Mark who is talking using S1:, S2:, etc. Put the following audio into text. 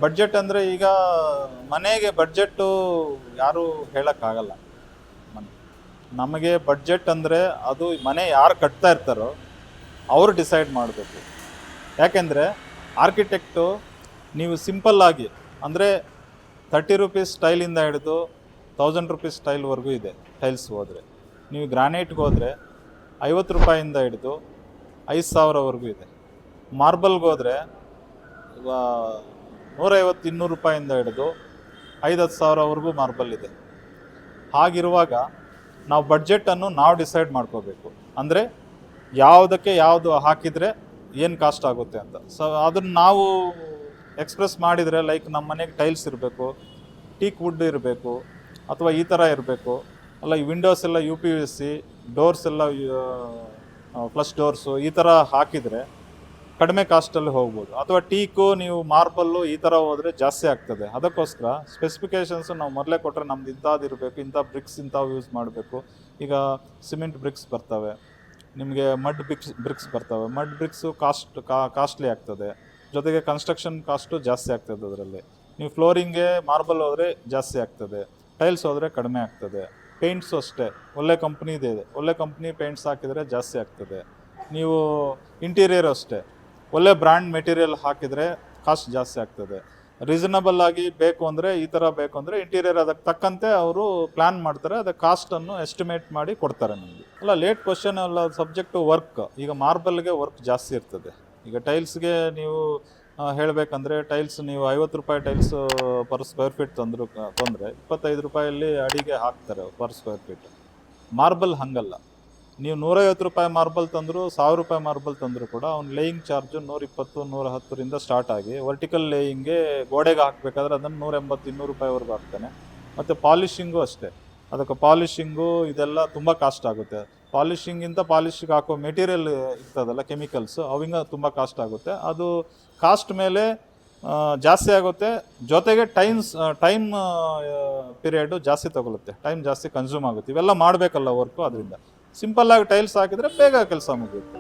S1: Budget ಅಂದರೆ ಈಗ ಮನೆಗೆ ಬಡ್ಜೆಟ್ಟು ಯಾರೂ ಹೇಳೋಕ್ಕಾಗಲ್ಲ. ಮನೆ ನಮಗೆ ಬಡ್ಜೆಟ್ ಅಂದರೆ ಅದು ಮನೆ ಯಾರು ಕಟ್ತಾ ಇರ್ತಾರೋ ಅವರು ಡಿಸೈಡ್ ಮಾಡಬೇಕು. ಯಾಕೆಂದರೆ ಆರ್ಕಿಟೆಕ್ಟು ನೀವು ಸಿಂಪಲ್ಲಾಗಿ ಅಂದರೆ 30 ರೂಪೀಸ್ ಸ್ಟೈಲಿಂದ ಹಿಡಿದು 1000 ರೂಪೀಸ್ ಸ್ಟೈಲ್ವರೆಗೂ ಇದೆ. ಟೈಲ್ಸ್ ಹೋದರೆ ನೀವು ಗ್ರಾನೈಟ್ಗೆ ಹೋದರೆ 50 ರೂಪಾಯಿಂದ ಹಿಡಿದು 5000ವರೆಗೂ ಇದೆ. ಮಾರ್ಬಲ್ಗೆ ಹೋದರೆ 150-200 ರೂಪಾಯಿಂದ ಹಿಡಿದು 5-10 ಸಾವಿರವರೆಗೂ ಮಾರ್ಬಲ್ ಇದೆ. ಹಾಗಿರುವಾಗ ನಾವು ಬಡ್ಜೆಟನ್ನು ನಾವು ಡಿಸೈಡ್ ಮಾಡ್ಕೋಬೇಕು. ಅಂದರೆ ಯಾವುದಕ್ಕೆ ಯಾವುದು ಹಾಕಿದರೆ ಏನು ಕಾಸ್ಟ್ ಆಗುತ್ತೆ ಅಂತ. ಸೊ ಅದನ್ನು ನಾವು ಎಕ್ಸ್ಪ್ರೆಸ್ ಮಾಡಿದರೆ, ಲೈಕ್ ನಮ್ಮ ಮನೆಗೆ ಟೈಲ್ಸ್ ಇರಬೇಕು, ಟೀಕ್ ವುಡ್ ಇರಬೇಕು, ಅಥವಾ ಈ ಥರ ಇರಬೇಕು, ಅಲ್ಲ ಈ ವಿಂಡೋಸ್ ಎಲ್ಲ UPVC, ಡೋರ್ಸ್ ಎಲ್ಲ ಫ್ಲಶ್ ಡೋರ್ಸು ಈ ಥರ ಹಾಕಿದರೆ ಕಡಿಮೆ ಕಾಸ್ಟಲ್ಲಿ ಹೋಗ್ಬೋದು. ಅಥವಾ ಟೀಕು ನೀವು ಮಾರ್ಬಲ್ಲು ಈ ಥರ ಹೋದರೆ ಜಾಸ್ತಿ ಆಗ್ತದೆ. ಅದಕ್ಕೋಸ್ಕರ ಸ್ಪೆಸಿಫಿಕೇಷನ್ಸು ನಾವು ಮೊದಲೇ ಕೊಟ್ಟರೆ ನಮ್ದು ಇಂಥದ್ದು ಇರಬೇಕು, ಇಂಥ ಬ್ರಿಕ್ಸ್ ಇಂಥವು ಯೂಸ್ ಮಾಡಬೇಕು. ಈಗ ಸಿಮೆಂಟ್ ಬ್ರಿಕ್ಸ್ ಬರ್ತವೆ, ನಿಮಗೆ ಮಡ್ ಬ್ರಿಕ್ಸ್ ಬರ್ತವೆ. ಮಡ್ ಬ್ರಿಕ್ಸು ಕಾಸ್ಟ್ಲಿ ಆಗ್ತದೆ, ಜೊತೆಗೆ ಕನ್ಸ್ಟ್ರಕ್ಷನ್ ಕಾಸ್ಟು ಜಾಸ್ತಿ ಆಗ್ತದೆ ಅದರಲ್ಲಿ. ನೀವು ಫ್ಲೋರಿಂಗ್ಗೆ ಮಾರ್ಬಲ್ ಹೋದರೆ ಜಾಸ್ತಿ ಆಗ್ತದೆ, ಟೈಲ್ಸ್ ಹೋದರೆ ಕಡಿಮೆ ಆಗ್ತದೆ. ಪೇಂಟ್ಸು ಅಷ್ಟೇ, ಒಳ್ಳೆ ಕಂಪ್ನಿದೇ ಇದೆ, ಒಳ್ಳೆ ಕಂಪ್ನಿ ಪೇಂಟ್ಸ್ ಹಾಕಿದರೆ ಜಾಸ್ತಿ ಆಗ್ತದೆ. ನೀವು ಇಂಟೀರಿಯರ್ ಅಷ್ಟೇ, ಒಳ್ಳೆ ಬ್ರ್ಯಾಂಡ್ ಮೆಟೀರಿಯಲ್ ಹಾಕಿದರೆ ಕಾಸ್ಟ್ ಜಾಸ್ತಿ ಆಗ್ತದೆ. ರೀಸನಬಲ್ ಆಗಿ ಬೇಕು ಅಂದರೆ, ಈ ಥರ ಬೇಕು ಅಂದರೆ ಇಂಟೀರಿಯರ್ ಅದಕ್ಕೆ ತಕ್ಕಂತೆ ಅವರು ಪ್ಲ್ಯಾನ್ ಮಾಡ್ತಾರೆ, ಅದಕ್ಕೆ ಕಾಸ್ಟನ್ನು ಎಸ್ಟಿಮೇಟ್ ಮಾಡಿ ಕೊಡ್ತಾರೆ ನಮಗೆ. ಅಲ್ಲ ಲೇಟ್ ಕ್ವಶನ್ ಅಲ್ಲ, ಸಬ್ಜೆಕ್ಟು ವರ್ಕ್. ಈಗ ಮಾರ್ಬಲ್ಗೆ ವರ್ಕ್ ಜಾಸ್ತಿ ಇರ್ತದೆ. ಈಗ ಟೈಲ್ಸ್ಗೆ ನೀವು ಹೇಳಬೇಕಂದ್ರೆ, ಟೈಲ್ಸ್ ನೀವು 50 ರೂಪಾಯಿ ಟೈಲ್ಸ್ ಪರ್ ಸ್ಕ್ವೇರ್ ಫೀಟ್ ತೊಂದರೆ 25 ರೂಪಾಯಲ್ಲಿ ಅಡಿಗೆ ಹಾಕ್ತಾರೆ ಪರ್ ಸ್ಕ್ವೇರ್ ಫೀಟ್. ಮಾರ್ಬಲ್ ಹಾಗಲ್ಲ, ನೀವು 150 ರೂಪಾಯಿ ಮಾರ್ಬಲ್ ತಂದರು, 1000 ರೂಪಾಯಿ ಮಾರ್ಬಲ್ ತಂದರೂ ಕೂಡ ಅವ್ನು ಲೇಯಿಂಗ್ ಚಾರ್ಜು 120-110ರಿಂದ ಸ್ಟಾರ್ಟ್ ಆಗಿ ವರ್ಟಿಕಲ್ ಲೇಯಿಂಗ್ಗೆ ಗೋಡೆಗೆ ಹಾಕಬೇಕಾದ್ರೆ ಅದನ್ನು 180-200 ರೂಪಾಯಿವರೆಗೂ ಹಾಕ್ತಾನೆ. ಮತ್ತು ಪಾಲಿಷಿಂಗು ಅಷ್ಟೇ, ಅದಕ್ಕೆ ಪಾಲಿಷಿಂಗು ಇದೆಲ್ಲ ತುಂಬ ಕಾಸ್ಟ್ ಆಗುತ್ತೆ. ಪಾಲಿಷಿಂಗಿಂತ ಪಾಲಿಷಿಗೆ ಹಾಕೋ ಮೆಟೀರಿಯಲ್ ಇರ್ತದಲ್ಲ, ಕೆಮಿಕಲ್ಸು, ಅವಿಂಗ ತುಂಬ ಕಾಸ್ಟ್ ಆಗುತ್ತೆ. ಅದು ಕಾಸ್ಟ್ ಮೇಲೆ ಜಾಸ್ತಿ ಆಗುತ್ತೆ, ಜೊತೆಗೆ ಟೈಮ್ ಪೀರಿಯಡು ಜಾಸ್ತಿ ತಗೊಳುತ್ತೆ, ಟೈಮ್ ಜಾಸ್ತಿ ಕನ್ಸ್ಯೂಮ್ ಆಗುತ್ತೆ. ಇವೆಲ್ಲ ಮಾಡಬೇಕಲ್ಲ ವರ್ಕು. ಅದರಿಂದ ಸಿಂಪಲ್ಲಾಗಿ ಟೈಲ್ಸ್ ಹಾಕಿದರೆ ಬೇಗ ಕೆಲಸ ಮುಗಿಯುತ್ತೆ.